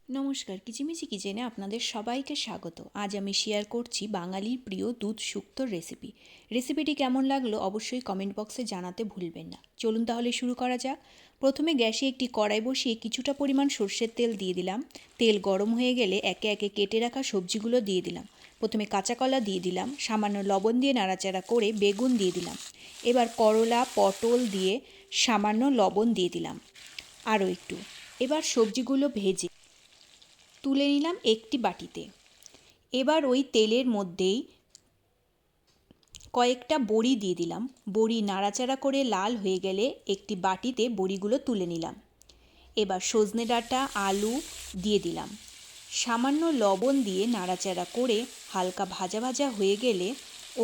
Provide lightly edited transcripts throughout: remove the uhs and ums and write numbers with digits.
নমস্কার, কিচিমিচি কিচেনে আপনাদের সবাইকে স্বাগত। আজ আমি শেয়ার করছি বাঙালির প্রিয় দুধ শুক্তোর রেসিপি। রেসিপিটি কেমন লাগলো অবশ্যই কমেন্ট বক্সে জানাতে ভুলবেন না। চলুন তাহলে শুরু করা যাক। প্রথমে গ্যাসে একটি কড়াই বসিয়ে কিছুটা পরিমাণ সর্ষের তেল দিয়ে দিলাম। তেল গরম হয়ে গেলে একে একে কেটে রাখা সবজিগুলো দিয়ে দিলাম। প্রথমে কাঁচা কলা দিয়ে দিলাম, সামান্য লবণ দিয়ে নাড়াচাড়া করে বেগুন দিয়ে দিলাম। এবার করলা পটল দিয়ে সামান্য লবণ দিয়ে দিলাম আরও একটু। এবার সবজিগুলো ভেজে তুলে নিলাম একটি বাটিতে। এবার ওই তেলের মধ্যেই কয়েকটা বড়ি দিয়ে দিলাম। বড়ি নাড়াচাড়া করে লাল হয়ে গেলে একটি বাটিতে বড়িগুলো তুলে নিলাম। এবার সজনে ডাঁটা আলু দিয়ে দিলাম। সামান্য লবণ দিয়ে নাড়াচাড়া করে হালকা ভাজা ভাজা হয়ে গেলে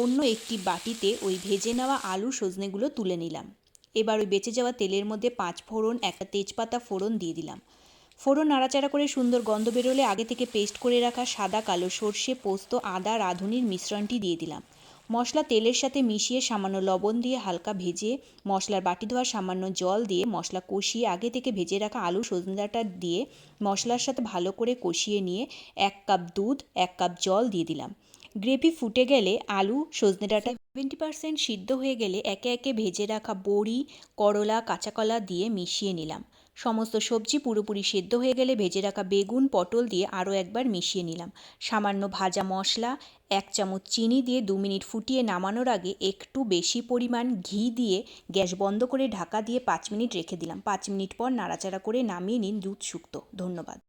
অন্য একটি বাটিতে ওই ভেজে নেওয়া আলু সজনেগুলো তুলে নিলাম। এবার ওই বেঁচে যাওয়া তেলের মধ্যে 5 ফোড়ন একটা তেজপাতা ফোড়ন দিয়ে দিলাম। ফোড়ন নাড়াচাড়া করে সুন্দর গন্ধ বেরোলে আগে থেকে পেস্ট করে রাখা সাদা কালো সর্ষে পোস্ত আদা রাঁধুনির মিশ্রণটি দিয়ে দিলাম। মশলা তেলের সাথে মিশিয়ে সামান্য লবণ দিয়ে হালকা ভেজে মশলার বাটি ধোয়া সামান্য জল দিয়ে মশলা কষিয়ে আগে থেকে ভেজে রাখা আলু সজনে ডাঁটা দিয়ে মশলার সাথে ভালো করে কষিয়ে নিয়ে 1 কাপ দুধ 1 কাপ জল দিয়ে দিলাম। গ্রেভি ফুটে গেলে আলু সজনে ডাঁটা 70% সিদ্ধ হয়ে গেলে একে একে ভেজে রাখা বড়ি করলা কাঁচা কলা দিয়ে মিশিয়ে নিলাম। সমস্ত সবজি পুরোপুরি সেদ্ধ হয়ে গেলে ভেজে রাখা বেগুন পটল দিয়ে আরও একবার মিশিয়ে নিলাম। সামান্য ভাজা মশলা 1 চামচ চিনি দিয়ে 2 মিনিট ফুটিয়ে নামানোর আগে একটু বেশি পরিমাণ ঘি দিয়ে গ্যাস বন্ধ করে ঢাকা দিয়ে 5 মিনিট রেখে দিলাম। 5 মিনিট পর নাড়াচাড়া করে নামিয়ে নিন দুধ শুক্তো। ধন্যবাদ।